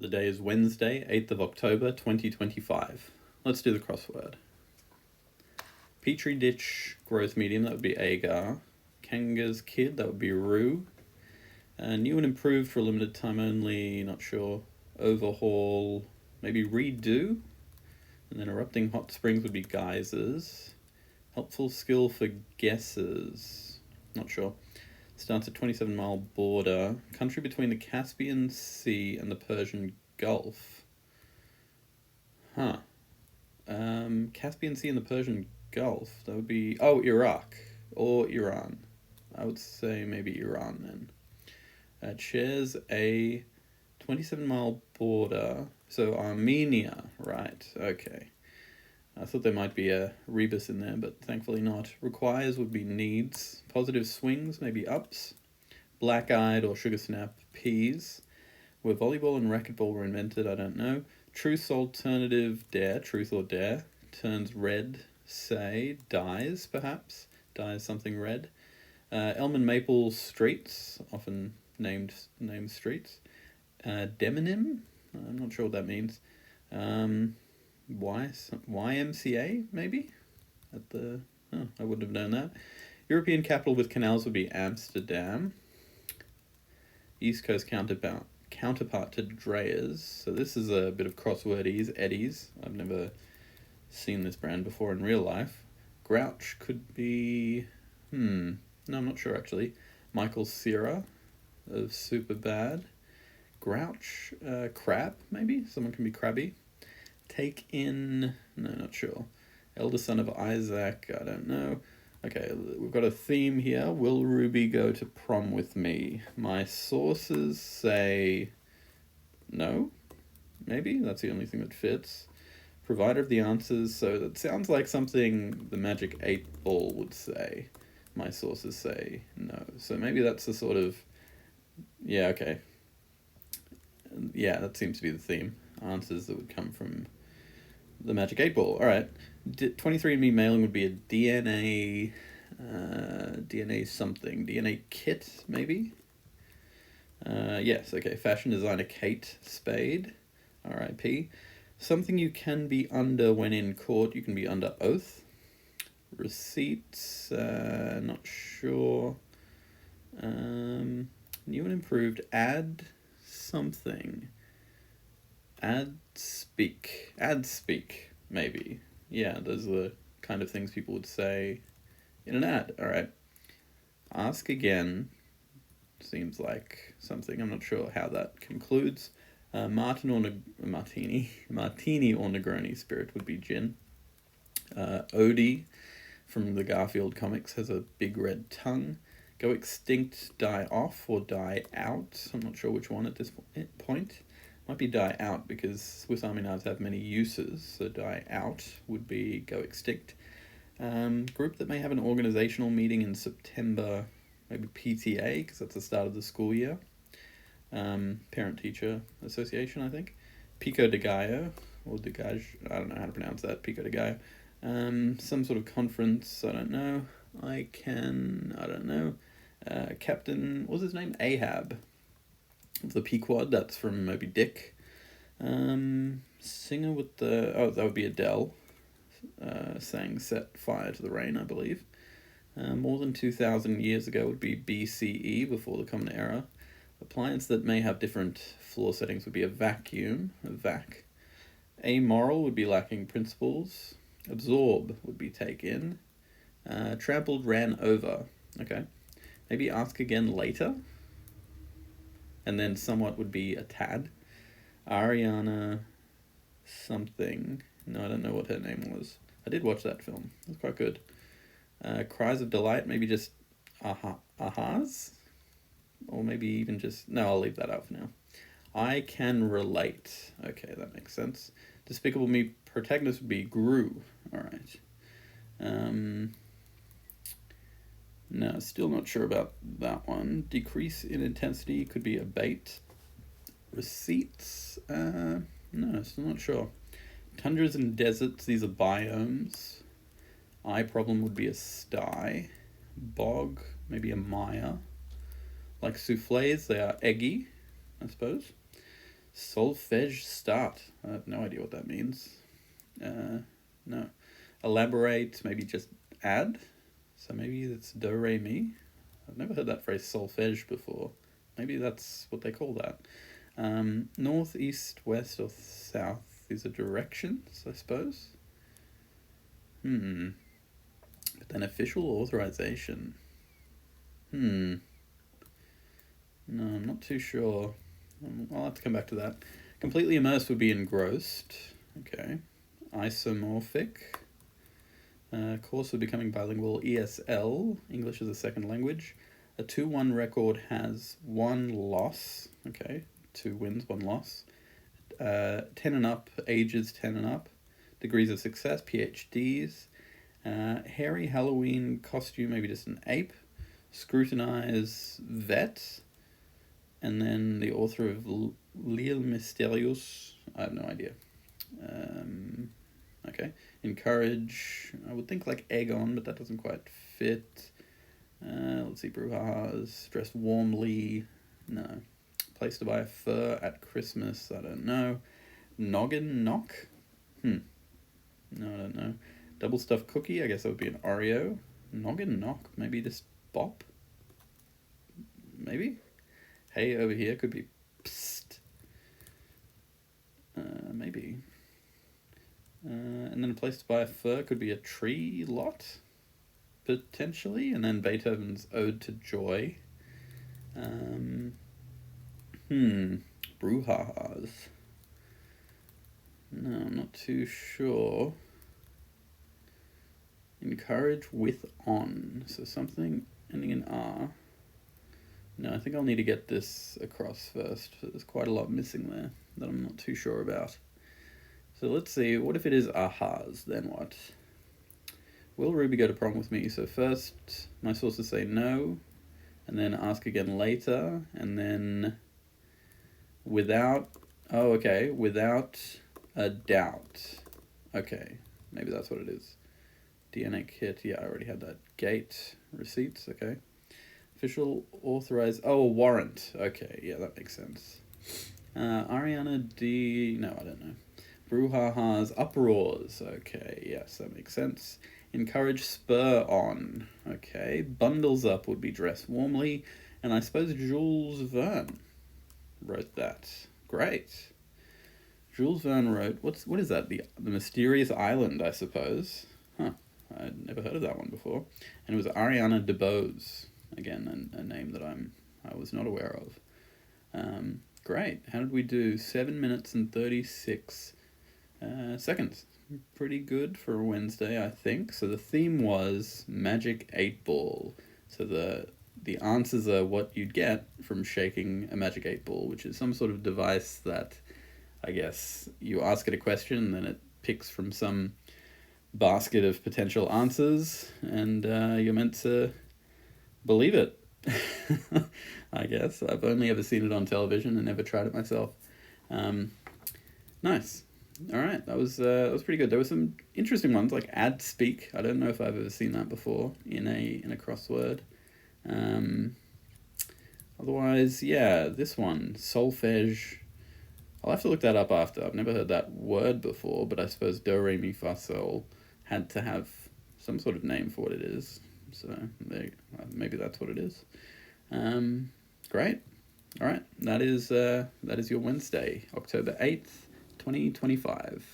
The day is Wednesday, 8th of October, 2025. Let's do the crossword. Petri dish growth medium, that would be agar. Kanga's kid, that would be rue. New and improved for a limited time only, not sure. Overhaul, maybe redo. And then erupting hot springs would be geysers. Helpful skill for guesses, not sure. Starts at 27-mile border. Country between the Caspian Sea and the Persian Gulf. Caspian Sea and the Persian Gulf. That would be... Oh, Iraq. Or Iran. I would say maybe Iran then. It shares a 27-mile border. So Armenia, right. Okay. I thought there might be a rebus in there, but thankfully not. Requires would be needs. Positive swings, maybe ups. Black-eyed or sugar snap, peas. Where volleyball and racquetball were invented, I don't know. Truth alternative dare, truth or dare. Turns red, say. Dies, perhaps. Dies something red. Elm Maple streets, often named streets. Demonym? I'm not sure what that means. YMCA, maybe? I wouldn't have known that. European capital with canals would be Amsterdam. East Coast counterpart to Dreas. So this is a bit of crossword Eddies. I've never seen this brand before in real life. Grouch could be... No, I'm not sure actually. Michael Cera of Superbad. Grouch, crab, maybe? Someone can be crabby. Take in... No, not sure. Elder son of Isaac, I don't know. Okay, we've got a theme here. Will Ruby go to prom with me? My sources say no, maybe? That's the only thing that fits. Provider of the answers, so that sounds like something the Magic 8 Ball would say. My sources say no. So maybe that's the sort of... Yeah, okay. Yeah, that seems to be the theme. Answers that would come from the Magic 8 Ball. All right. 23andMe mailing would be a DNA something. DNA kit, maybe? Yes, okay. Fashion designer Kate Spade, R.I.P. Something you can be under when in court. You can be under oath. Receipts, not sure. New and improved. Add something. Ad speak, maybe. Yeah, those are the kind of things people would say in an ad. All right. Ask again seems like something. I'm not sure how that concludes. Martini or Negroni spirit would be gin. Odie from the Garfield comics has a big red tongue. Go extinct, die off, or die out. I'm not sure which one at this point. Might be die out because Swiss Army knives have many uses, so die out would be go extinct. Group that may have an organizational meeting in September, maybe PTA, because that's the start of the school year. Parent-teacher association, I think. Pico de Gallo, or de Gage, I don't know how to pronounce that, Pico de Gallo. Some sort of conference, I don't know. I don't know. Captain, what's his name? Ahab. The Pequod, that's from Moby Dick. Singer with the... Oh, that would be Adele. Sang Set Fire to the Rain, I believe. More than 2,000 years ago would be BCE, before the Common Era. Appliance that may have different floor settings would be a vacuum, a vac. Amoral would be lacking principles. Absorb would be take in. Trampled, ran over. Okay. Maybe ask again later. And then somewhat would be a tad. Ariana something. No, I don't know what her name was. I did watch that film. It was quite good. Cries of delight, maybe just ahas? Or maybe even just... No, I'll leave that out for now. I can relate. Okay, that makes sense. Despicable Me protagonist would be Gru. Alright. No, still not sure about that one. Decrease in intensity could be abate. Receipts? No, still not sure. Tundras and deserts, these are biomes. Eye problem would be a sty. Bog, maybe a mire. Like souffles, they are eggy, I suppose. Solfege start. I have no idea what that means. No. Elaborate, maybe just add. So maybe it's do, re, mi. I've never heard that phrase solfege before. Maybe that's what they call that. North, east, west, or south. These are directions, I suppose. But then official authorization. No, I'm not too sure. I'll have to come back to that. Completely immersed would be engrossed. Okay. Isomorphic. Course of becoming bilingual, ESL, English as a second language. A 2-1 record has 1 loss. Okay, 2 wins, 1 loss. 10 and up, ages 10 and up. Degrees of success, PhDs. Hairy Halloween costume, maybe just an ape. Scrutinize, vet. And then the author of L'Île Mystérieuse, I have no idea. Okay. Encourage, I would think like egg on, but that doesn't quite fit. Let's see, brouhahas, dressed warmly, no. Place to buy a fur at Christmas, I don't know. Noggin knock? No, I don't know. Double stuffed cookie, I guess that would be an Oreo. Noggin knock, maybe just bop? Maybe? Hey, over here could be psst. Maybe. And then a place to buy a fur could be a tree lot, potentially. And then Beethoven's Ode to Joy. Brouhahas. No, I'm not too sure. Encourage with on. So something ending in R. No, I think I'll need to get this across first. There's quite a lot missing there that I'm not too sure about. So let's see, what if it is ahas, then what? Will Ruby go to prom with me? So first, my sources say no, and then ask again later, and then without a doubt. Okay, maybe that's what it is. DNA kit, yeah, I already had that. Gate, receipts, okay. Official authorized, a warrant. Okay, yeah, that makes sense. Ariana D, no, I don't know. Brouhahas, uproars. Okay, yes, that makes sense. Encourage, spur on. Okay, bundles up would be dress warmly. And I suppose Jules Verne wrote that. Great. Jules Verne wrote, what is that? The Mysterious Island, I suppose. Huh, I'd never heard of that one before. And it was Ariana DeBose. Again, a name that I was not aware of. Great. How did we do? 7 minutes and 36 seconds. Pretty good for a Wednesday, I think. So the theme was Magic 8 Ball. So the answers are what you'd get from shaking a Magic 8 Ball, which is some sort of device that, I guess, you ask it a question and then it picks from some basket of potential answers, and you're meant to believe it. I guess. I've only ever seen it on television and never tried it myself. Nice. All right, that was pretty good. There were some interesting ones like ad speak. I don't know if I've ever seen that before in a crossword. Otherwise, yeah, this one, solfege. I'll have to look that up after. I've never heard that word before, but I suppose do, re, mi, fa, sol had to have some sort of name for what it is. So maybe that's what it is. Great. All right, that is your Wednesday, October 8th, 2025.